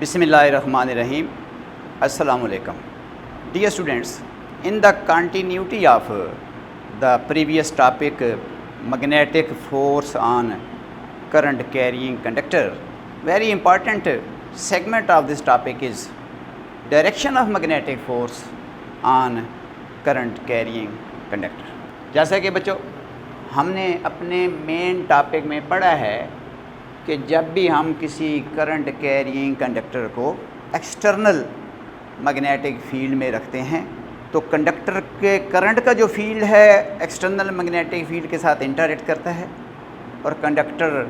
Bismillahirrahmanirrahim. Assalamu alaikum. Dear students, in the continuity of the previous topic, magnetic force on current carrying conductor, very important segment of this topic is direction of magnetic force on current carrying conductor. जैसा कि बच्चों हमने अपने main topic में पढ़ा है कि जब भी हम किसी करंट कैरिंग कंडक्टर को एक्सटर्नल मैग्नेटिक फील्ड में रखते हैं तो कंडक्टर के करंट का जो फील्ड है एक्सटर्नल मैग्नेटिक फील्ड के साथ इंटरैक्ट करता है और कंडक्टर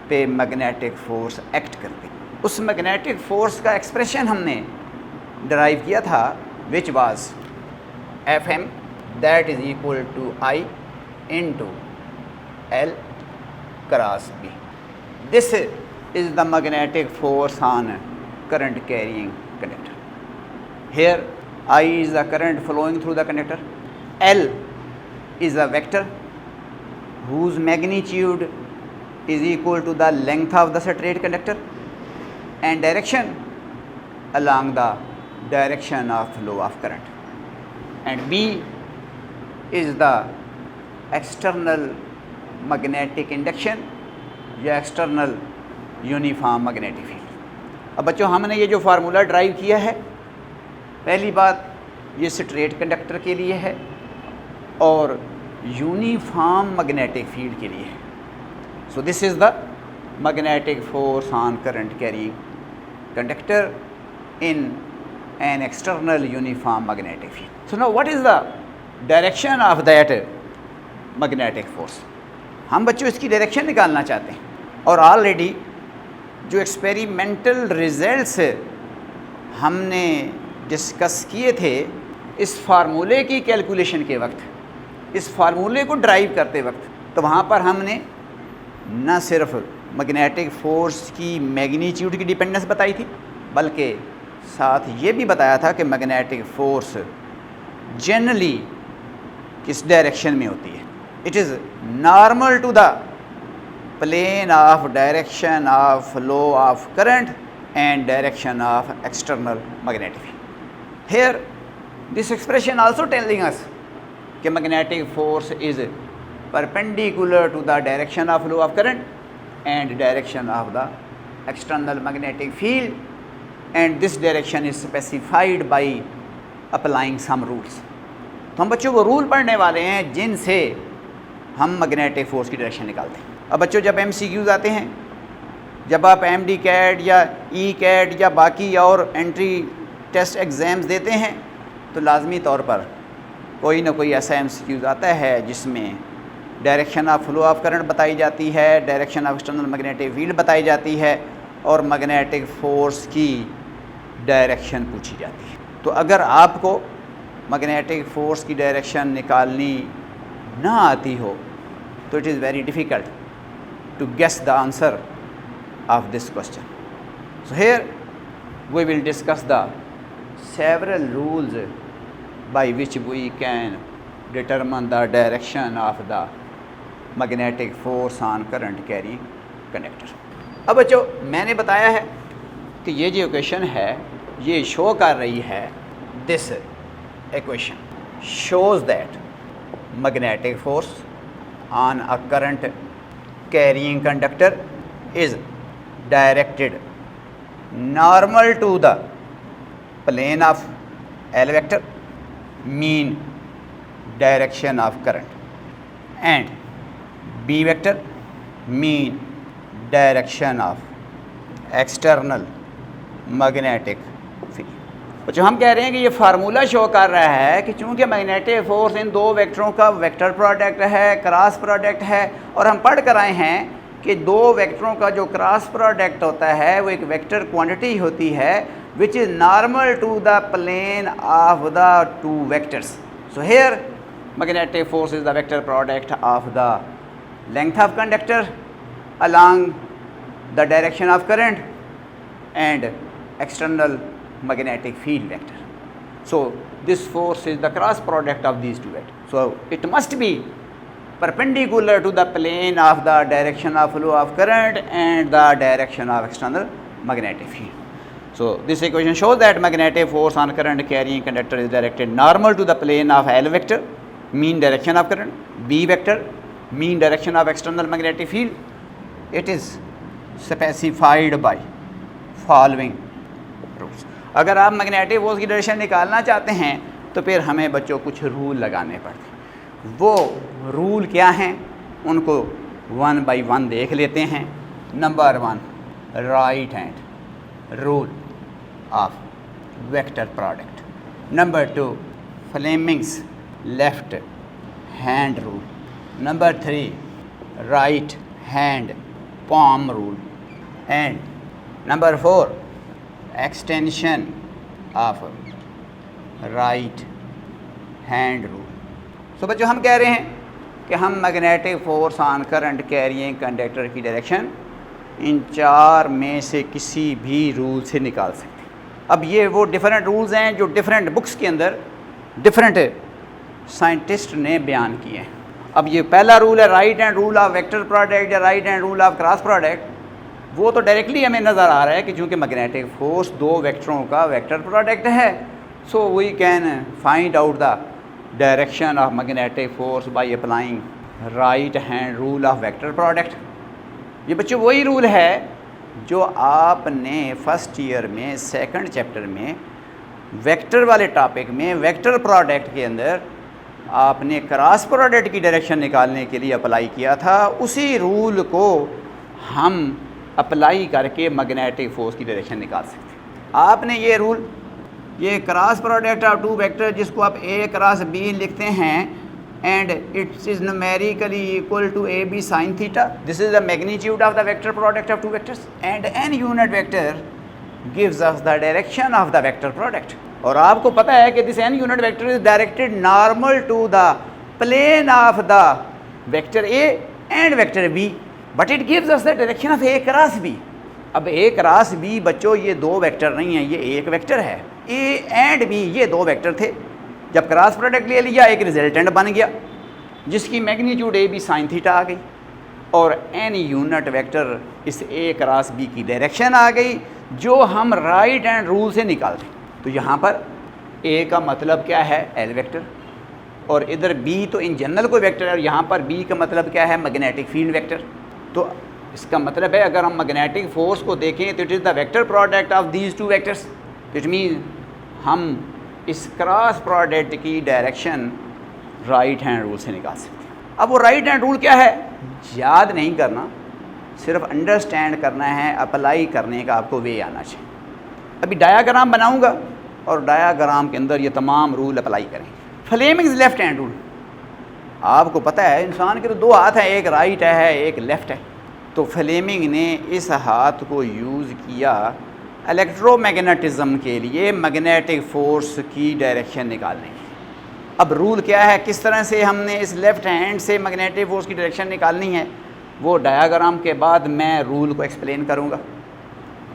पे मैग्नेटिक फोर्स एक्ट करते हैं। उस मैग्नेटिक फोर्स का एक्सप्रेशन हमने डराइव किया था which was Fm that is equal to I into L cross B. This is the magnetic force on current carrying conductor. Here I is the current flowing through the conductor. L is a vector whose magnitude is equal to the length of the straight conductor and direction along the direction of flow of current. And B is the external magnetic induction या external uniform magnetic field. अब बच्चों हमने ये जो formula drive किया है, पहली बात ये स्ट्रेट कंडक्टर के लिए है और यूनिफॉर्म मैग्नेटिक फील्ड के लिए है। So this is the magnetic force on current carrying conductor in an external uniform magnetic field. So now what is the direction of that magnetic force. हम बच्चों इसकी डायरेक्शन निकालना चाहते हैं और ऑलरेडी जो एक्सपेरिमेंटल रिजल्ट्स हमने डिस्कस किए थे इस फार्मूले की कैलकुलेशन के वक्त, इस फार्मूले को ड्राइव करते वक्त, तो वहाँ पर हमने न सिर्फ मैग्नेटिक फोर्स की मैग्नीट्यूड की डिपेंडेंस बताई थी बल्कि साथ ये भी बताया था कि मैग्नेटिक फोर्स जनरली किस डायरेक्शन में होती है। It is normal to the plane of direction of flow of current and direction of external magnetic field. Here this expression also telling us that magnetic force is perpendicular to the direction of flow of current and direction of the external magnetic field, and this direction is specified by applying some rules. तो हम बच्चों को rule पढ़ने वाले हैं जिनसे हम magnetic force की डायरेक्शन निकालते हैं। अब बच्चों जब MCQs आते हैं, जब आप MDCAT या ECAT या बाकी और एंट्री टेस्ट एग्ज़ाम्स देते हैं तो लाजमी तौर पर कोई ना कोई ऐसा MCQs आता है जिसमें direction of flow of current बताई जाती है, direction of external magnetic field बताई जाती है और मैग्नेटिक फोर्स की डायरेक्शन पूछी जाती है। तो अगर आपको मैग्नेटिक फोर्स की डायरेक्शन निकालनी ना आती हो तो it is very difficult to guess the answer of this question. So here we will discuss the several rules by which we can determine the direction of the magnetic force on current carrying conductor. अब बच्चों मैंने बताया है कि ये जो equation है ये शो कर रही है, this equation shows that magnetic force on a current carrying conductor is directed normal to the plane of L vector, mean direction of current, and B vector, mean direction of external magnetic field. जो हम कह रहे हैं कि ये formula show कर रहा है कि चूँकि मैग्नेटिक फोर्स इन दो वेक्टरों का वेक्टर प्रोडक्ट है, क्रॉस प्रोडक्ट है, और हम पढ़ कर आए हैं कि दो वेक्टरों का जो क्रॉस प्रोडक्ट होता है वो एक वेक्टर क्वांटिटी होती है which is normal to the plane of the two vectors. So here magnetic force is the vector product of the length of conductor along the direction of current and external magnetic field vector. So this force is the cross product of these two vectors. So it must be perpendicular to the plane of the direction of flow of current and the direction of external magnetic field. So this equation shows that magnetic force on current carrying conductor is directed normal to the plane of L vector, mean direction of current, B vector, mean direction of external magnetic field. It is specified by following rules. अगर आप magnetic force की direction निकालना चाहते हैं तो फिर हमें बच्चों कुछ रूल लगाने पड़ते हैं। वो रूल क्या हैं उनको 1 by 1 देख लेते हैं। Number 1, right hand rule of vector product. Number 2, Fleming's left hand rule. Number 3, right hand palm rule, and number 4, extension of right hand rule. So बच्चों हम कह रहे हैं कि हम magnetic force on current carrying conductor की direction in 4 में से किसी भी रूल से निकाल सकते हैं। अब ये वो डिफरेंट रूल्स हैं जो डिफरेंट बुक्स के अंदर डिफरेंट साइंटिस्ट ने बयान किए हैं। अब ये पहला रूल है right hand rule of vector product या right hand rule of cross product, वो तो डायरेक्टली हमें नज़र आ रहा है कि चूँकि मैग्नेटिक फोर्स 2 वेक्टरों का वेक्टर प्रोडक्ट है, so we can find out the direction of magnetic force by applying right hand rule of vector product. ये बच्चों वही रूल है जो आपने फर्स्ट ईयर में सेकंड चैप्टर में वेक्टर वाले टॉपिक में वेक्टर प्रोडक्ट के अंदर आपने क्रॉस प्रोडक्ट की डायरेक्शन निकालने के लिए अप्लाई किया था। उसी रूल को हम अप्लाई करके मैग्नेटिक फोर्स की डायरेक्शन निकाल सकते हैं। आपने ये रूल, ये क्रॉस प्रोडक्ट ऑफ 2 वेक्टर जिसको आप A क्रॉस B लिखते हैं and its is numerically equal to AB sin theta, this is the magnitude of the vector product of 2 vectors and n unit vector gives us the direction of the vector product. और आपको पता है कि this n unit vector is directed normal to the plane of the vector A and vector B, but it gives us the direction of A cross B। अब A cross B बच्चों ये 2 vector नहीं है, ये एक vector है। A and B ये 2 vector थे, जब क्रॉस प्रोडक्ट ले लिया एक रिजल्टेंट बन गया जिसकी मैग्नीट्यूड AB sin थीटा आ गई और n यूनिट वेक्टर इस A क्रॉस B की डायरेक्शन आ गई जो हम राइट हैंड रूल से निकालते हैं। तो यहाँ पर A का मतलब क्या है, L वेक्टर, और इधर B तो इन जनरल कोई वेक्टर है और यहाँ पर B का मतलब क्या है, मैग्नेटिक फील्ड वेक्टर। तो इसका मतलब है अगर हम मैग्नेटिक फोर्स को देखें तो it is the vector product of these 2 vectors, it mean हम इस क्रॉस प्रोडक्ट की डायरेक्शन राइट हैंड रूल से निकाल सकते हैं। अब वो राइट हैंड रूल क्या है याद नहीं करना, सिर्फ अंडरस्टैंड करना है, अप्लाई करने का आपको वे आना चाहिए। अभी डायाग्राम बनाऊंगा और डायाग्राम के अंदर ये तमाम रूल अप्लाई करेंगे। फ्लेमिंग्स लेफ्ट हैंड रूल, आपको पता है इंसान के तो 2 हाथ हैं, एक राइट है एक लेफ़्ट है। तो फ्लेमिंग ने इस हाथ को यूज़ किया इलेक्ट्रोमैग्नेटिज्म के लिए मैग्नेटिक फोर्स की डायरेक्शन निकालने की। अब रूल क्या है, किस तरह से हमने इस लेफ़्ट हैंड से मैग्नेटिक फोर्स की डायरेक्शन निकालनी है, वो डायाग्राम के बाद मैं रूल को एक्सप्लेन करूँगा।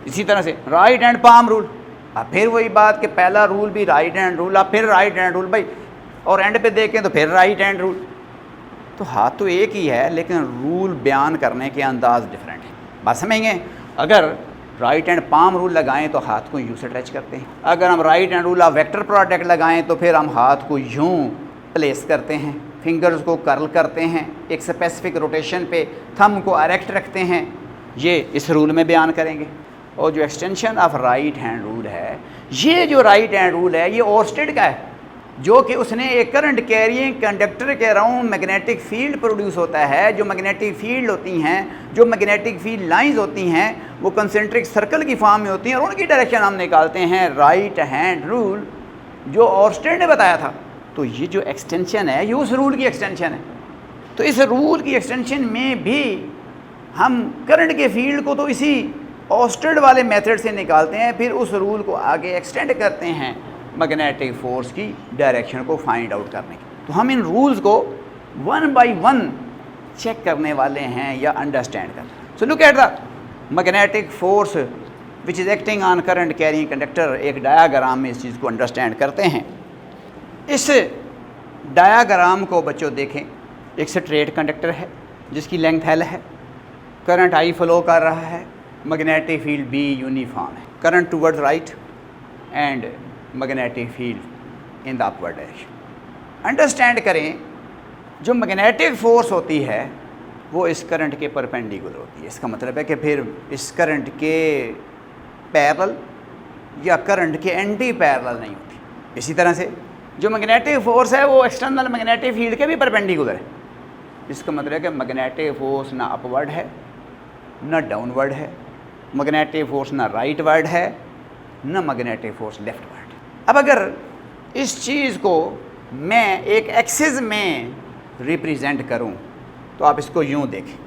इसी तरह से राइट हैंड पाम रूल, अब फिर वही बात कि पहला रूल भी राइट हैंड रूल, अब फिर राइट हैंड रूल भाई, और एंड पे देखें तो फिर राइट हैंड रूल। तो हाथ तो एक ही है लेकिन रूल बयान करने के अंदाज डिफरेंट है। बात समझेंगे, अगर राइट हैंड पाम रूल लगाएं तो हाथ को यूँ से टच करते हैं, अगर हम right hand rule of vector product लगाएं तो फिर हम हाथ को यूँ प्लेस करते हैं, फिंगर्स को कर्ल करते हैं, एक स्पेसिफिक रोटेशन पे थंब को अरेक्ट रखते हैं, ये इस रूल में बयान करेंगे। और जो extension of right hand rule है, ये जो राइट हैंड रूल है ये ओर्स्टेड का है, जो कि उसने एक करंट कैरिंग कंडक्टर के अराउंड मैग्नेटिक फील्ड प्रोड्यूस होता है। जो मैग्नेटिक फील्ड होती हैं, जो मैग्नेटिक फील्ड लाइंस होती हैं, वो कंसेंट्रिक सर्कल की फॉर्म में होती हैं और उनकी डायरेक्शन हम निकालते हैं राइट हैंड रूल जो ओर्स्टेड ने बताया था। तो ये जो एक्सटेंशन है ये उस रूल की एक्सटेंशन है। तो इस रूल की एक्सटेंशन में भी हम करंट के फील्ड को तो इसी ओर्स्टेड वाले मेथड से निकालते हैं, फिर उस रूल को आगे एक्सटेंड करते हैं मैग्नेटिक फोर्स की डायरेक्शन को फाइंड आउट करने की। तो हम इन रूल्स को 1 by 1 चेक करने वाले हैं या अंडरस्टैंड करते हैं। So look at the magnetic force which is acting on current carrying conductor. एक डायाग्राम में इस चीज़ को अंडरस्टैंड करते हैं। इस डायाग्राम को बच्चों देखें, एक स्ट्रेट कंडक्टर है जिसकी लेंथ L है, करंट I फ्लो कर रहा है, मैग्नेटिक फील्ड B यूनिफॉर्म है। Current towards right and magnetic field in the upward direction. Understand करें, जो मैग्नेटिक फोर्स होती है वो इस करंट के परपेंडिकुलर होती है। इसका मतलब है कि फिर इस करंट के पैरेलल या करंट के एंटी पैरेलल नहीं होती। इसी तरह से जो मैग्नेटिक फोर्स है वो एक्सटर्नल मैग्नेटिक फील्ड के भी परपेंडिकुलर है। इसका मतलब है कि मैग्नेटिक फोर्स ना अपवर्ड है ना डाउनवर्ड है, मैग्नेटिक फोर्स ना राइटवर्ड है ना मैग्नेटिक फोर्स लेफ्टवर्ड। अब अगर इस चीज़ को मैं एक एक्सिस में रिप्रेजेंट करूं तो आप इसको यूं देखें,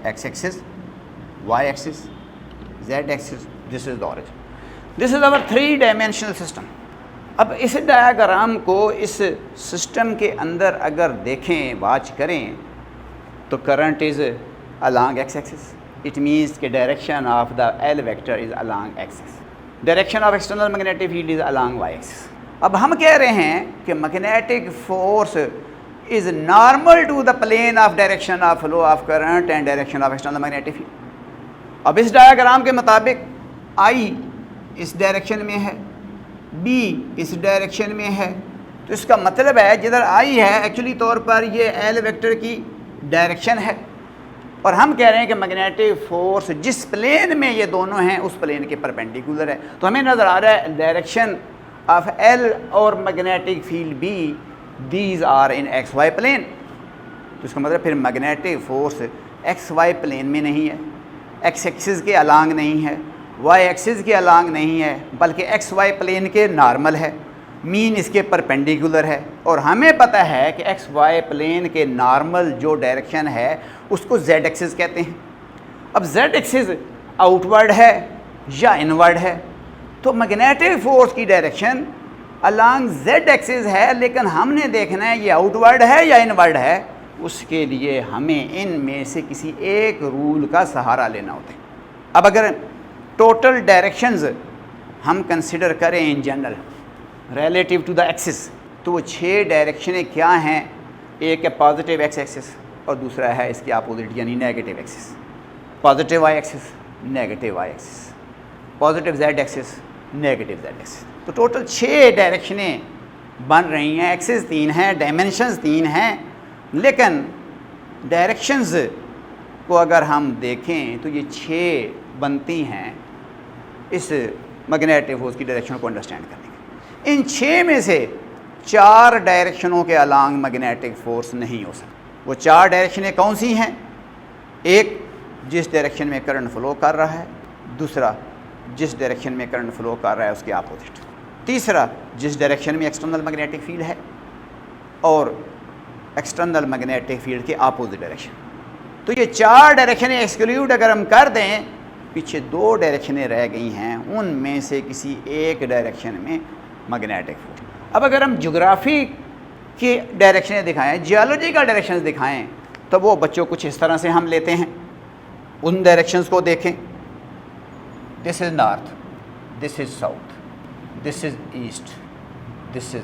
X axis, Y axis, Z axis, this is the origin, this is our 3 dimensional system. अब इस डायग्राम को इस सिस्टम के अंदर अगर देखें, वॉच करें, तो current is along X axis, it means के direction of the L vector is along axis, direction of external magnetic field is along Y axis. अब हम कह रहे हैं कि magnetic force is normal to the plane of direction of flow of current and direction of external magnetic field. अब इस diagram के मुताबिक आई इस डायरेक्शन में है, बी इस डायरेक्शन में है, तो इसका मतलब है जिधर आई है एक्चुअली तौर पर ये एल वेक्टर की डायरेक्शन है, और हम कह रहे हैं कि मैग्नेटिक फोर्स जिस प्लेन में ये दोनों हैं उस प्लेन के परपेंडिकुलर है। तो हमें नज़र आ रहा है डायरेक्शन ऑफ एल और magnetic field B, these are in X Y plane. तो इसका मतलब फिर magnetic force X Y plane में नहीं है, एक्स एक्सिस के अलांग नहीं है, वाई एक्सिस के अलांग नहीं है, बल्कि एक्स वाई प्लेन के नॉर्मल है, मीन इसके परपेंडिकुलर है। और हमें पता है कि एक्स वाई प्लेन के नॉर्मल जो डायरेक्शन है उसको जेड एक्सिस कहते हैं। अब जेड एक्सिस आउटवर्ड है या इनवर्ड है, तो मैग्नेटिक फोर्स की डायरेक्शन अलोंग जेड एक्सिस है, लेकिन हमने देखना है ये आउटवर्ड है या इनवर्ड है। उसके लिए हमें इनमें से किसी एक रूल का सहारा लेना होता है। अब अगर टोटल डायरेक्शंस हम कंसिडर करें in general relative to the axis, तो वो 6 डायरेक्शनें क्या हैं? एक है पॉजिटिव एक्स एक्सिस और दूसरा है इसकी अपोजिट यानी negative axis. Positive Y axis, negative Y axis, positive Z axis, negative Z axis. तो टोटल 6 डायरेक्शनें बन रही हैं। एक्सिस 3 हैं, डायमेंशंस 3 हैं, लेकिन डायरेक्शंस को अगर हम देखें तो ये 6 बनती हैं इस मैग्नेटिक फोर्स की डायरेक्शन को अंडरस्टैंड करने के। इन 6 में से 4 डायरेक्शनों के अलांग मैग्नेटिक फोर्स नहीं हो सकता। वो 4 डायरेक्शनें कौन सी हैं? एक, जिस डायरेक्शन में करंट फ्लो कर रहा है, दूसरा जिस डायरेक्शन में करंट फ्लो कर रहा है उसके अपोजिट, तीसरा जिस डायरेक्शन में एक्सटर्नल मैग्नेटिक फील्ड है, और एक्सटर्नल मैग्नेटिक फील्ड के अपोजिट डायरेक्शन। तो ये 4 डायरेक्शनें एक्सक्लूड अगर हम कर दें, पीछे 2 डायरेक्शनें रह गई हैं, उनमें से किसी एक डायरेक्शन में मैग्नेटिक फोर्स। अब अगर हम ज्योग्राफी की डायरेक्शनें दिखाएं, जियोलॉजी का डायरेक्शंस दिखाएं, तो वो बच्चों कुछ इस तरह से हम लेते हैं। उन डायरेक्शंस को देखें, this is north, this is south, this is east, this is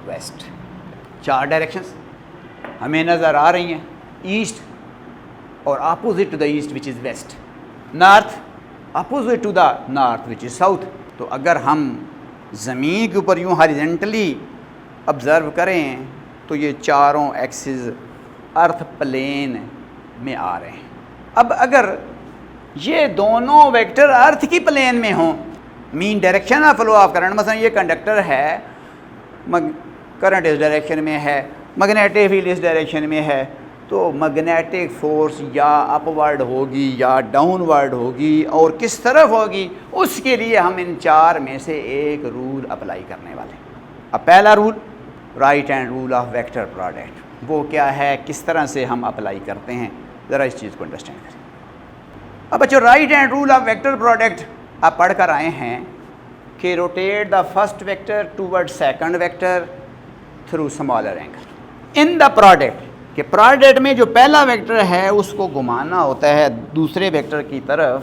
west. 4 directions हमें नज़र आ रही हैं, ईस्ट और opposite to the east which is west, north opposite to the north which is south. तो अगर हम ज़मीन के ऊपर यूँ हॉरिजॉन्टली ऑब्ज़र्व करें तो ये चारों एक्सिस अर्थ प्लेन में आ रहे हैं। अब अगर ये दोनों वेक्टर अर्थ की प्लेन में हों, mean direction of flow of current, मसलन ये कंडक्टर है, करंट इस डायरेक्शन में है, मैग्नेटिक फील्ड इस डायरेक्शन में है, तो मैग्नेटिक फोर्स या अपवर्ड होगी या डाउनवर्ड होगी और किस तरफ होगी, उसके लिए हम इन 4 में से एक रूल अप्लाई करने वाले हैं। अब पहला rule, right hand rule of vector product, वो क्या है, किस तरह से हम अप्लाई करते हैं, ज़रा इस चीज़ को अंडरस्टैंड करें। अब बच्चों, right hand rule of vector product आप पढ़ कर आए हैं कि rotate the first vector toward second vector through smaller angle in the product. कि प्रोडक्ट में जो पहला वेक्टर है उसको घुमाना होता है दूसरे वेक्टर की तरफ।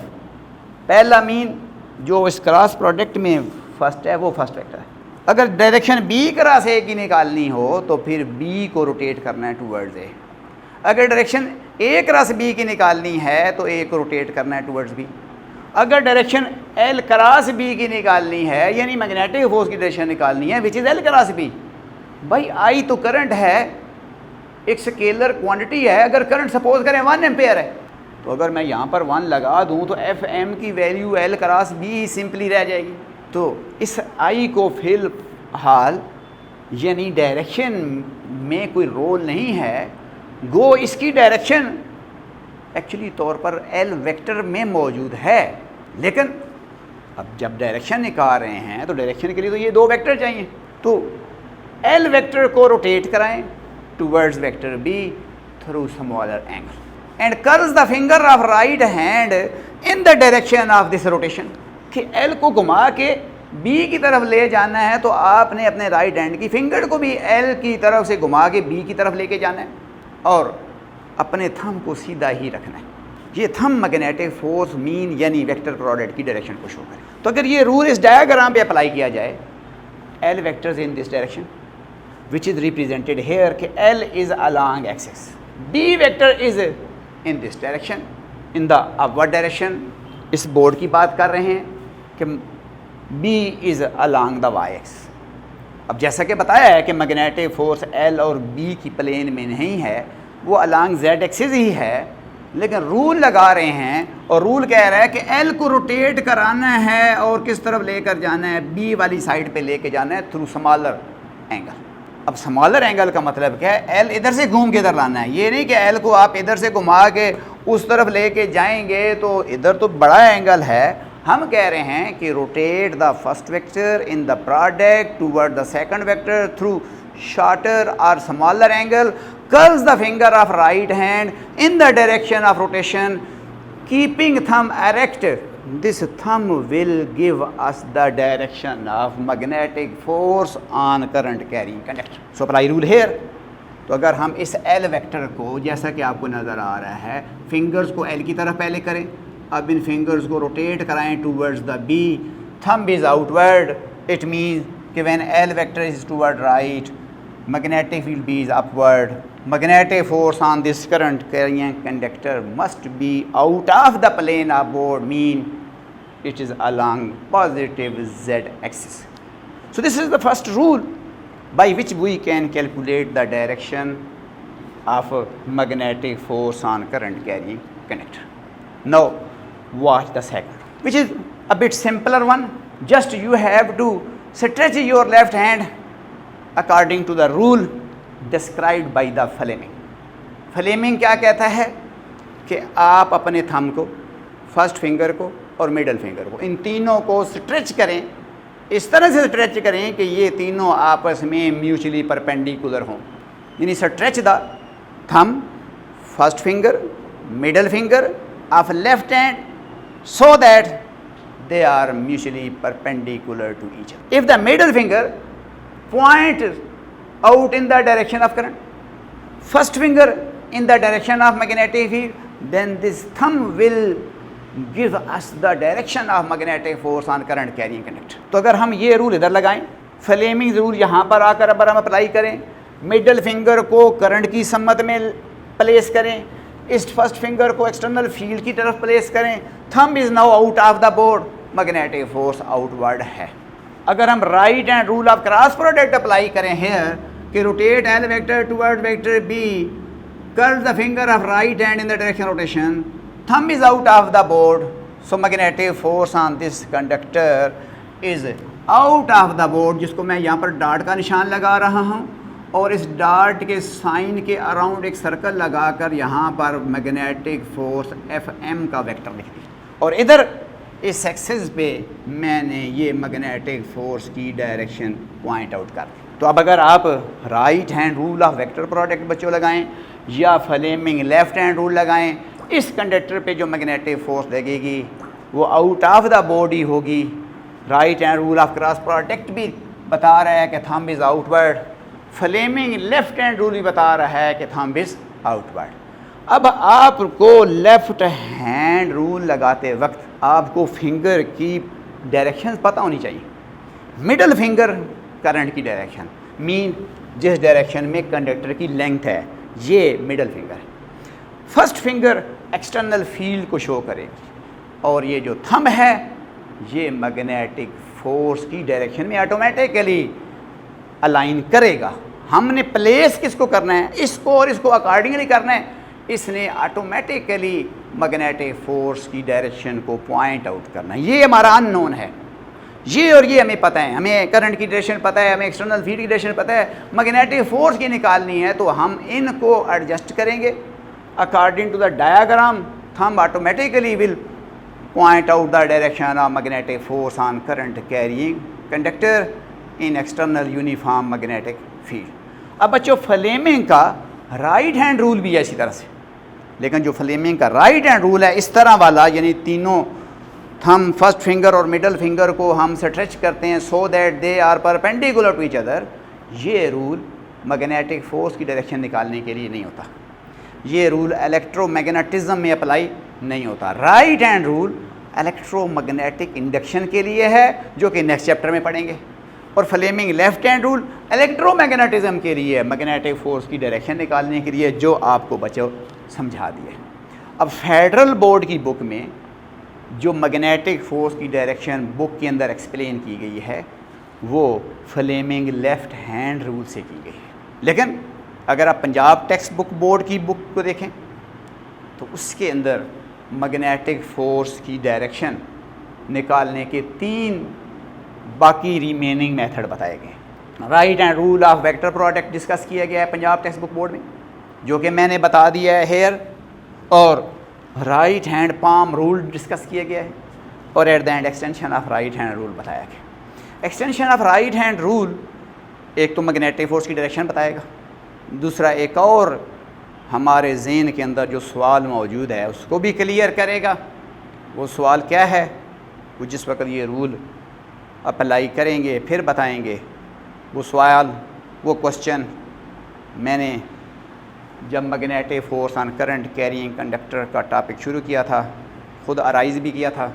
पहला मीन जो इस क्रॉस प्रोडक्ट में फर्स्ट है वो फर्स्ट वेक्टर है। अगर डायरेक्शन बी क्रॉस ए की निकालनी हो तो फिर बी को रोटेट करना है टूवर्ड्स ए। अगर डायरेक्शन ए क्रॉस बी की निकालनी है तो ए को रोटेट करना है टूवर्ड्स बी। अगर डायरेक्शन एल क्रॉस बी की निकालनी है, यानी मैग्नेटिक फोर्स की डायरेक्शन निकालनी है which is L cross B, भाई आई तो करंट है, एक स्केलर क्वांटिटी है। अगर करंट सपोज करें 1 एम्पेयर है, तो अगर मैं यहाँ पर 1 लगा दूँ तो एफ एम की value L cross be simply रह जाएगी। तो इस आई को फिलहाल यानी डायरेक्शन में कोई रोल नहीं है, गो इसकी डायरेक्शन एक्चुअली तौर पर एल वेक्टर में मौजूद है, लेकिन अब जब डायरेक्शन निकाल रहे हैं तो डायरेक्शन के लिए तो ये 2 वेक्टर चाहिए। तो एल वेक्टर को रोटेट कराएं towards vector B through smaller angle and curves the finger of right hand in the direction of this rotation. कि एल को घुमा के बी की तरफ ले जाना है तो आपने अपने राइट हैंड की फिंगर को भी एल की तरफ से घुमा के बी की तरफ लेके जाना है और अपने थंब को सीधा ही रखना है। ये थंब मैग्नेटिक फोर्स मीन यानी वेक्टर प्रोडक्ट की डायरेक्शन को शो करे। तो अगर ये रूल इस डायग्राम पे अप्लाई किया जाए, L vectors in this direction which is represented here कि L is along axis, B vector is in this direction in the upward direction। इस बोर्ड की बात कर रहे हैं कि B is along the y axis। अब जैसा कि बताया है कि मैग्नेटिक फोर्स L और B की प्लेन में नहीं है, वो along z axis ही है, लेकिन रूल लगा रहे हैं और रूल कह रहा है कि L को रोटेट कराना है और किस तरफ लेकर जाना है, B वाली साइड पे लेके जाना है थ्रू स्मॉलर एंगल। अब स्मॉलर एंगल का मतलब क्या है, एल इधर से घूम के इधर लाना है। ये नहीं कि एल को आप इधर से घुमा के उस तरफ लेके जाएंगे तो इधर तो बड़ा एंगल है। हम कह रहे हैं कि rotate the first vector in the product toward the second vector through shorter और smaller angle, curves the finger of right hand in the direction of rotation, keeping thumb erect. This thumb will give us the direction of magnetic force on current carrying conductor. So apply rule here. तो अगर हम इस L vector को जैसा कि आपको नज़र आ रहा है, फिंगर्स को L की तरफ पहले करें, अब इन फिंगर्स को रोटेट कराएं towards the B, thumb is outward, it means कि when L vector is toward right, magnetic field B is upward, magnetic force on this current carrying conductor must be out of the plane of board, mean it is along positive z axis. So this is the first rule by which we can calculate the direction of magnetic force on current carrying conductor. Now watch the second, which is a bit simpler one. Just you have to stretch your left hand according to the rule described by the Fleming. Fleming क्या कहता है कि आप अपने thumb को, first finger को और middle finger को, इन तीनों को स्ट्रेच करें, इस तरह से स्ट्रेच करें कि ये तीनों आपस में म्यूचुअली परपेंडिकुलर हों। यानी stretch the thumb, first finger, middle finger of left hand so that they are mutually perpendicular to each other. If the middle finger point out in the direction of current, first finger in the direction of magnetic field, then this thumb will give us the direction of magnetic force on current carrying conductor. तो अगर हम ये rule इधर लगाएं, Fleming rule यहाँ पर आकर अगर हम अप्लाई करें, मिडल फिंगर को करंट की सम्मत में प्लेस करें, इस फर्स्ट फिंगर को एक्सटर्नल फील्ड की तरफ प्लेस करें, thumb is now out of the board, magnetic force outward है। अगर हम right hand rule of cross product apply करें हेयर कि rotate L vector toward vector B, curve the finger of right hand in the direction rotation, thumb is out of the board, so magnetic force on this conductor is out of the board, जिसको मैं यहाँ पर dot का निशान लगा रहा हूँ और इस डॉट के साइन के अराउंड एक सर्कल लगाकर यहाँ पर मैग्नेटिक फोर्स Fm का वेक्टर लिख दिया और इधर इस एक्सिस पे मैंने ये मैग्नेटिक फोर्स की डायरेक्शन पॉइंट आउट कर दी। तो अब अगर आप right hand rule of vector product बच्चों लगाएं या फ्लेमिंग लेफ्ट हैंड रूल लगाएं, इस कंडक्टर पे जो मैग्नेटिक फोर्स लगेगी वो आउट ऑफ द बॉडी होगी। Right hand rule of cross product भी बता रहा है कि thumb is outward, Fleming left hand rule भी बता रहा है कि थंब इज़ आउटवर्ड। अब आपको लेफ्ट हैंड रूल लगाते वक्त आपको फिंगर की डायरेक्शन पता होनी चाहिए। मिडल फिंगर करंट की डायरेक्शन, मीन जिस डायरेक्शन में कंडक्टर की लेंथ है, ये मिडल फिंगर है। फर्स्ट फिंगर एक्सटर्नल फील्ड को शो करेगी, और ये जो थंब है ये मैग्नेटिक फोर्स की डायरेक्शन में ऑटोमेटिकली अलाइन करेगा। हमने प्लेस किसको करना है, इसको और इसको अकॉर्डिंगली करना है, इसने ऑटोमेटिकली मैग्नेटिक फोर्स की डायरेक्शन को पॉइंट आउट करना है। ये हमारा अननोन है, ये और ये हमें पता है, हमें करंट की डायरेक्शन पता है, हमें एक्सटर्नल फील्ड की डायरेक्शन पता है, मैग्नेटिक फोर्स की निकालनी है तो हम इनको एडजस्ट करेंगे according to the diagram. Thumb automatically will point out the direction of magnetic force on current carrying conductor in external uniform magnetic field. अब बच्चों फ्लेमिंग का राइट हैंड रूल भी है इसी तरह से, लेकिन जो फ्लेमिंग का राइट हैंड रूल है इस तरह वाला, यानी तीनों थंब, फर्स्ट फिंगर और मिडल फिंगर को हम स्ट्रेच करते हैं so that they are perpendicular to each other, ये रूल मैग्नेटिक फोर्स की डायरेक्शन निकालने के लिए नहीं होता। ये रूल इलेक्ट्रोमैग्नेटिज्म में अप्लाई नहीं होता। Right hand rule electromagnetic induction के लिए है जो कि नेक्स्ट चैप्टर में पढ़ेंगे, और Fleming left hand rule electromagnetism के लिए है, मैग्नेटिक फोर्स की डायरेक्शन निकालने के लिए, जो आपको बच्चों समझा दिए। अब फेडरल बोर्ड की बुक में जो मैग्नेटिक फोर्स की डायरेक्शन बुक के अंदर एक्सप्लेन की गई है वो फ्लेमिंग लेफ्ट हैंड रूल से की गई है। लेकिन अगर आप पंजाब टेक्स्ट बुक बोर्ड की बुक को देखें तो उसके अंदर मैग्नेटिक फोर्स की डायरेक्शन निकालने के 3 बाकी रिमेनिंग मेथड बताए गए। Right hand rule of vector product discuss किया गया है पंजाब टेक्स्ट बुक बोर्ड में, जो कि मैंने बता दिया है हेयर, और right hand palm rule discuss किया गया है, और at the end extension of right hand rule बताया गया। Extension of right hand rule एक तो मैग्नेटिक फोर्स की डायरेक्शन बताएगा, दूसरा एक और हमारे ज़हन के अंदर जो सवाल मौजूद है उसको भी क्लियर करेगा। वो सवाल क्या है, वो जिस वक्त ये रूल अप्लाई करेंगे फिर बताएंगे। वो सवाल, वो क्वेश्चन मैंने जब magnetic force on current carrying conductor का टॉपिक शुरू किया था खुद अराइज़ भी किया था,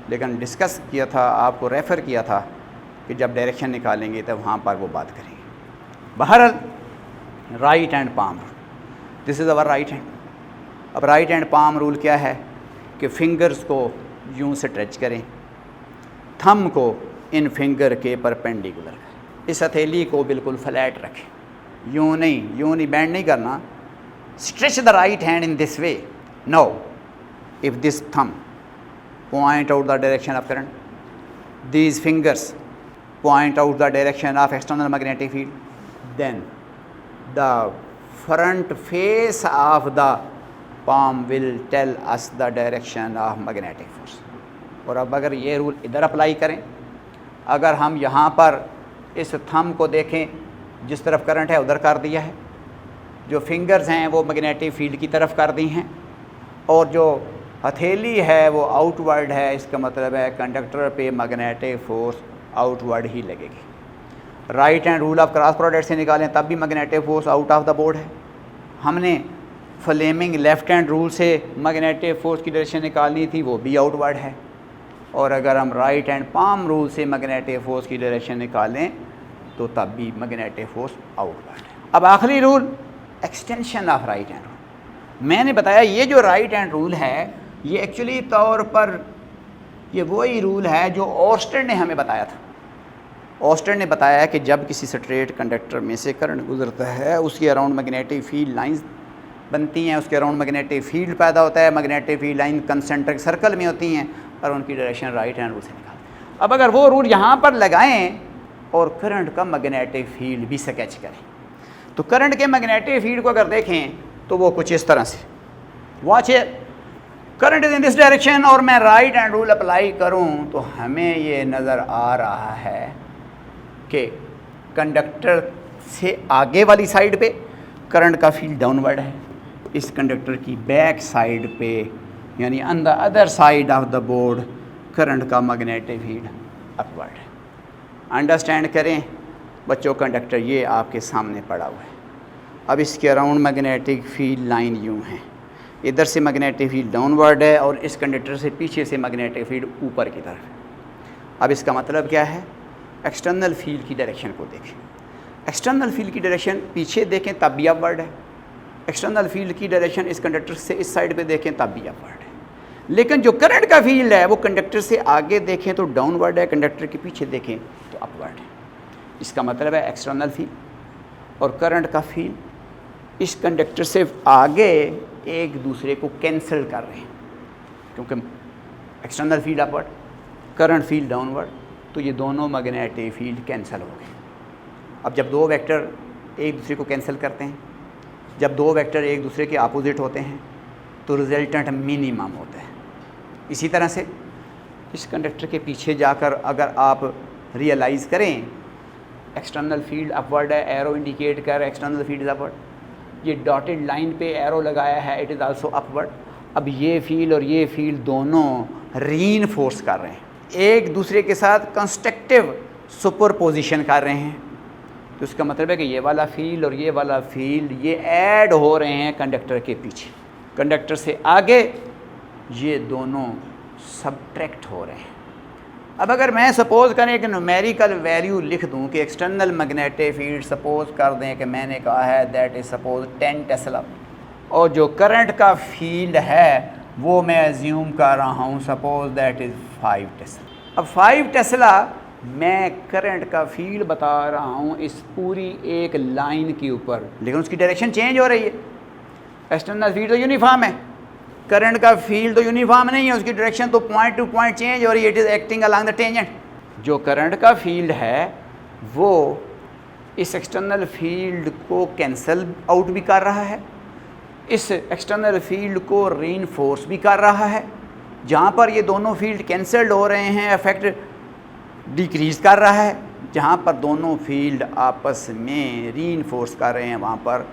लेकिन डिस्कस किया था, आपको रेफ़र किया था कि जब डायरेक्शन निकालेंगे तब वहाँ पर वो बात करेंगे। बहरहाल right hand palm rule, this is our right hand. अब राइट हैंड पाम रूल क्या है कि फिंगर्स को यूँ स्ट्रेच करें, थंब को इन फिंगर के परपेंडिकुलर करें, इस हथेली को बिल्कुल फ्लैट रखें, यूँ नहीं बैंड नहीं करना। Stretch the right hand in this way. No, if this thumb point out the direction of current, these fingers point out the direction of external magnetic field, then the front face of the palm will tell us the direction of magnetic force। और अब अगर ये rule इधर apply करें, अगर हम यहाँ पर इस थंब को देखें, जिस तरफ करंट है उधर कर दिया है, जो फिंगर्स हैं वो मैग्नेटिक फील्ड की तरफ कर दी हैं, और जो हथेली है वो आउटवर्ड है, इसका मतलब है कंडक्टर पे मैग्नेटिक फोर्स आउटवर्ड ही लगेगी। Right hand rule of cross product से निकालें तब भी magnetic force out of the board है। हमने फ्लेमिंग लेफ्ट हैंड रूल से मैग्नेटिक फोर्स की डायरेक्शन निकालनी थी, वो भी आउटवर्ड है। और अगर हम राइट हैंड पाम रूल से मैग्नेटिक फोर्स की डायरेक्शन निकालें तो तब भी मैग्नेटिक फोर्स आउटवर्ड है। अब आखिरी rule extension of right hand rule. मैंने बताया ये जो राइट हैंड रूल है ये एक्चुअली तौर पर ये वही रूल है जो ओर्स्टेड ने हमें बताया था। ओर्स्टेड ने बताया कि जब किसी स्ट्रेट कंडक्टर में से करंट गुजरता है उसके अराउंड मैग्नेटिक फील्ड लाइंस बनती हैं, उसके अराउंड मैग्नेटिक फील्ड पैदा होता है, magnetic field line concentric circle में होती हैं और उनकी डायरेक्शन राइट हैंड रूल से निकालते हैं। अब अगर वो रूल यहाँ पर लगाएं और करंट का मैग्नेटिक फील्ड भी स्केच करें तो करंट के मैग्नेटिक फील्ड को अगर देखें तो वो कुछ इस तरह से, वॉच है, current is in this direction और मैं राइट हैंड रूल अप्लाई करूं तो हमें ये नज़र आ रहा है कि कंडक्टर से आगे वाली साइड पे करंट का फील्ड डाउनवर्ड है, इस कंडक्टर की बैक साइड पे यानी on the other side of the board current का मैग्नेटिक फील्ड अपवर्ड है। अंडरस्टैंड करें बच्चों, कंडक्टर ये आपके सामने पड़ा हुआ है। अब इसके अराउंड मैग्नेटिक फील्ड लाइन यूँ है, इधर से मैग्नेटिक फील्ड डाउनवर्ड है और इस कंडक्टर से पीछे से मैग्नेटिक फील्ड ऊपर की तरफ है। अब इसका मतलब क्या है, एक्सटर्नल फील्ड की डायरेक्शन को देखें। एक्सटर्नल फील्ड की डायरेक्शन पीछे देखें तब भी अपवर्ड है, एक्सटर्नल फील्ड की डायरेक्शन इस कंडक्टर से इस साइड पे देखें तब भी अपवर्ड है। लेकिन जो करंट का फील्ड है वो कंडक्टर से आगे देखें तो डाउनवर्ड है, कंडक्टर के पीछे देखें तो अपवर्ड है। इसका मतलब है एक्सटर्नल फील्ड और करंट का फील्ड इस कंडक्टर से आगे एक दूसरे को कैंसिल कर रहे हैं, क्योंकि external field upward, current field downward, तो ये दोनों मैग्नेटिक फील्ड कैंसिल हो गए। अब जब दो वेक्टर एक दूसरे को कैंसिल करते हैं, जब दो वेक्टर एक दूसरे के अपोजिट होते हैं तो रिजल्टेंट मिनिमम होता है। इसी तरह से इस कंडक्टर के पीछे जाकर अगर आप रियलाइज़ करें एक्सटर्नल फील्ड अपवर्ड है, एरो इंडिकेट कर एक्सटर्नल फील्ड इज अपवर्ड, ये डॉटेड लाइन पे एरो लगाया है, इट इज़ आल्सो अपवर्ड। अब ये फील्ड और ये फील्ड दोनों रीइंफोर्स कर रहे हैं, एक दूसरे के साथ कंस्ट्रक्टिव सुपरपोजिशन कर रहे हैं। तो इसका मतलब है कि ये वाला फील्ड और ये वाला फील्ड ये ऐड हो रहे हैं कंडक्टर के पीछे, कंडक्टर से आगे ये दोनों सबट्रैक्ट हो रहे हैं। अब अगर मैं सपोज़ करें कि न्यूमेरिकल वैल्यू लिख दूं कि एक्सटर्नल मैग्नेटिक फील्ड सपोज़ कर दें कि मैंने कहा है दैट इज़ सपोज 10 टेस्ला, और जो करंट का फील्ड है वो मैं एज्यूम कर रहा हूँ सपोज दैट इज़ 5 टेस्ला। अब 5 टेस्ला मैं करंट का फील्ड बता रहा हूँ इस पूरी एक लाइन के ऊपर, लेकिन उसकी डायरेक्शन चेंज हो रही है। एक्सटर्नल फील्ड तो यूनिफॉर्म है, करंट का फील्ड तो यूनिफॉर्म नहीं है, उसकी डायरेक्शन तो पॉइंट टू पॉइंट चेंज हो रही है, it is acting along the tangent. जो करंट का फील्ड है वो इस एक्सटर्नल फील्ड को कैंसल आउट भी कर रहा है, इस एक्सटर्नल फील्ड को रीइंफोर्स भी कर रहा है। जहाँ पर ये दोनों फील्ड कैंसल्ड हो रहे हैं इफेक्ट डिक्रीज़ कर रहा है, जहाँ पर दोनों फील्ड आपस में रीइंफोर्स कर रहे हैं वहाँ पर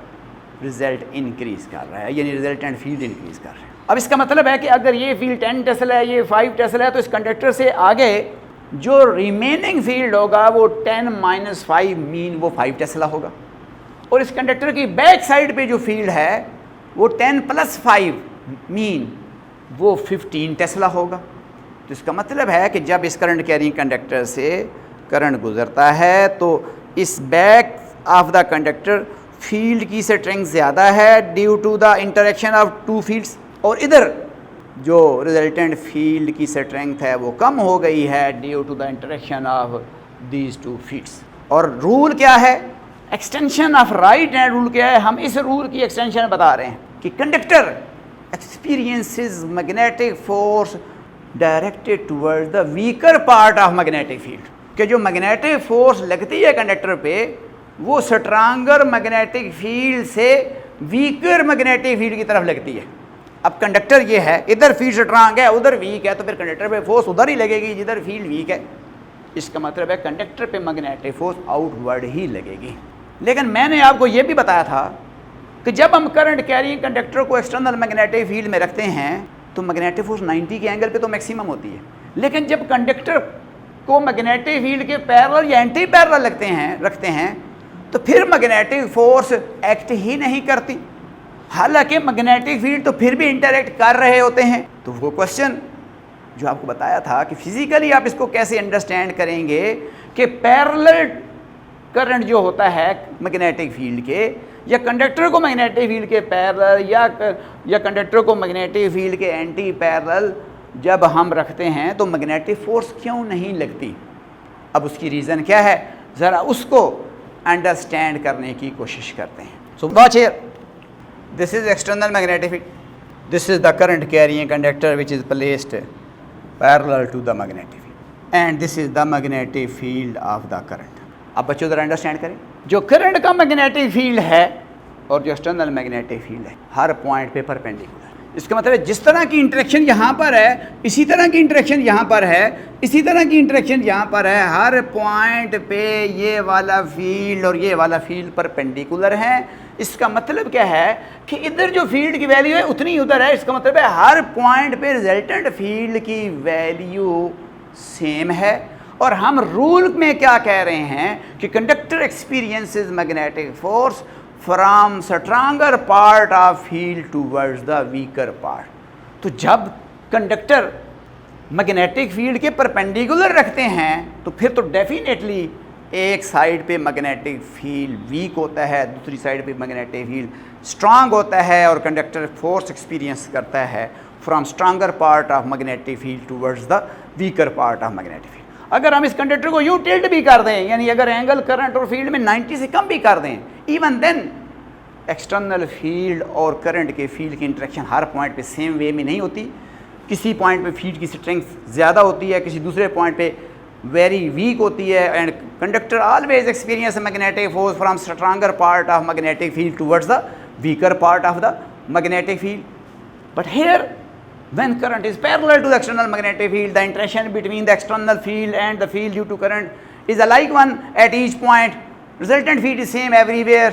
रिजल्ट इंक्रीज़ कर रहा है, यानी रिजल्टेंट फील्ड इंक्रीज़ कर रहा है। अब इसका मतलब है कि अगर ये फील्ड 10 टेस्ला है, ये 5 टेस्ला है, तो इस कंडक्टर से आगे जो रिमेनिंग फील्ड होगा वो 10 - 5 मीन वो 5 टेस्ला होगा, और इस कंडक्टर की बैक साइड पे जो फील्ड है वो 10 + 5 मीन वो 15 टेस्ला होगा। तो इसका मतलब है कि जब इस करंट कैरिंग कंडक्टर से करंट गुजरता है तो इस back of the conductor field की स्ट्रेंथ ज़्यादा है due to the interaction of two fields, और इधर जो रिजल्टेंट फील्ड की स्ट्रेंथ है वो कम हो गई है due to the interaction of these two fields. और रूल क्या है? Extension of right hand rule क्या है? हम इस रूल की एक्सटेंशन बता रहे हैं कि conductor experiences magnetic force directed towards the weaker part of magnetic field, कि जो मैग्नेटिक फोर्स लगती है कंडक्टर पे वो स्ट्रांगर मैग्नेटिक फील्ड से वीकर मैग्नेटिक फील्ड की तरफ लगती है। अब कंडक्टर ये है, इधर फील्ड स्ट्रांग है उधर वीक है, तो फिर कंडक्टर पे फोर्स उधर ही लगेगी जिधर फील्ड वीक है। इसका मतलब है कंडक्टर पे मैग्नेटिक फोर्स आउटवर्ड ही लगेगी। लेकिन मैंने आपको ये भी बताया था कि जब हम करंट कैरिंग कंडक्टर को एक्सटर्नल मैग्नेटिक फील्ड में रखते हैं तो मैग्नेटिक फोर्स 90 के एंगल पे तो मैक्सिमम होती है, लेकिन जब कंडक्टर को मैग्नेटिक फील्ड के पैरेलल या एंटी पैरेलल रखते हैं तो फिर मैग्नेटिक फोर्स एक्ट ही नहीं करती, हालांकि मैग्नेटिक फील्ड तो फिर भी इंटरेक्ट कर रहे होते हैं। तो वो क्वेश्चन जो आपको बताया था कि फिजिकली आप इसको कैसे अंडरस्टैंड करेंगे कि पैरेलल करंट जो होता है मैग्नेटिक फील्ड के, या कंडक्टर को मैग्नेटिक फील्ड के पैरेलल या कंडक्टर को मैग्नेटिक फील्ड के एंटी पैरेलल जब हम रखते हैं तो मैग्नेटिक फोर्स क्यों नहीं लगती? अब उसकी रीज़न क्या है, ज़रा उसको अंडरस्टैंड करने की कोशिश करते हैं। So watch here, this is external magnetic field, this is the current carrying conductor which is placed parallel to the magnetic field and this is the magnetic field of the current. अब बच्चों ज़रा understand करें, जो current का magnetic field है और जो external magnetic field है हर पॉइंट पे परपेंडिकुलर। इसका मतलब है जिस तरह की इंटरेक्शन यहाँ पर है इसी तरह की इंटरेक्शन यहाँ पर है, इसी तरह की इंटरेक्शन यहाँ पर है, हर पॉइंट पे ये वाला फील्ड और ये वाला फील्ड परपेंडिकुलर है। इसका मतलब क्या है कि इधर जो फील्ड की वैल्यू है उतनी ही उधर है। इसका मतलब है हर पॉइंट पे रिजल्टेंट फील्ड की वैल्यू सेम है। और हम रूल में क्या कह रहे हैं कि conductor experiences magnetic force from stronger part of field towards the weaker part. तो जब कंडक्टर मैग्नेटिक फील्ड के परपेंडिकुलर रखते हैं तो फिर तो डेफिनेटली एक साइड पे मैग्नेटिक फील्ड वीक होता है, दूसरी साइड पे मैग्नेटिक फील्ड स्ट्रांग होता है और कंडक्टर फोर्स एक्सपीरियंस करता है from stronger part of magnetic field towards the weaker part of magnetic field. अगर हम इस कंडक्टर को यूँ टिल्ट भी कर दें, यानी अगर एंगल करंट और फील्ड में 90 से कम भी कर दें, इवन देन एक्सटर्नल फील्ड और करंट के फील्ड की इंटरेक्शन हर पॉइंट पे सेम वे में नहीं होती. किसी पॉइंट पे फील्ड की स्ट्रेंथ ज़्यादा होती है, किसी दूसरे पॉइंट पे वेरी वीक होती है. And conductor always experience magnetic force from stronger part of magnetic field towards the weaker part of the magnetic field. But here, when current is parallel to the external magnetic field, the interaction between the external field and the field due to current is a like one at each point. Resultant field is same everywhere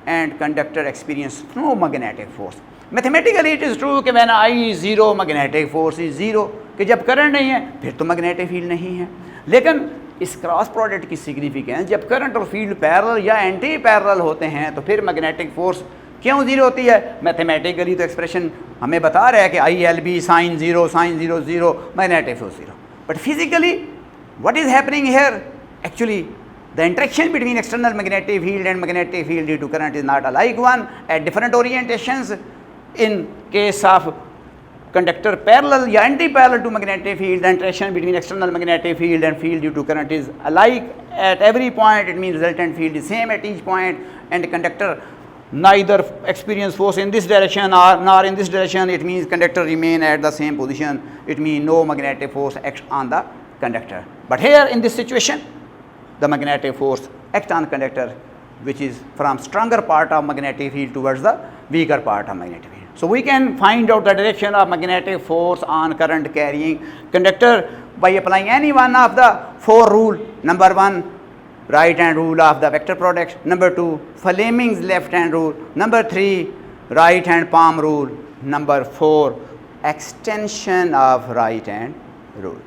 and conductor experience no magnetic force. Mathematically it is true कि when I is 0, magnetic force is 0, कि जब current नहीं है फिर तो magnetic field नहीं है. लेकिन इस क्रॉस प्रोडक्ट की सिग्निफिकेंस जब करंट और फील्ड पैरेलल या एंटी पैरेलल होते हैं तो फिर मैग्नेटिक फोर्स क्यों जीरो होती है. मैथमेटिकली तो एक्सप्रेशन हमें बता रहा है कि ILB sin 0 0 magnetic force 0. But physically what is happening here, actually the interaction between external magnetic field and magnetic field due to current is not alike one at different orientations. In case of conductor parallel या anti-parallel to magnetic field, the interaction between external magnetic field and field due to current is alike at every point. It means resultant field is same at each point, and the conductor neither experience force in this direction or nor in this direction. It means conductor remain at the same position. It means no magnetic force acts on the conductor. But here in this situation, the magnetic force acts on conductor, which is from stronger part of magnetic field towards the weaker part of magnetic field. So we can find out the direction of magnetic force on current carrying conductor by applying any one of the four rule. Number 1, right hand rule of the vector product. Number 2, Fleming's left hand rule. Number 3, right hand palm rule. Number 4, extension of right hand rule.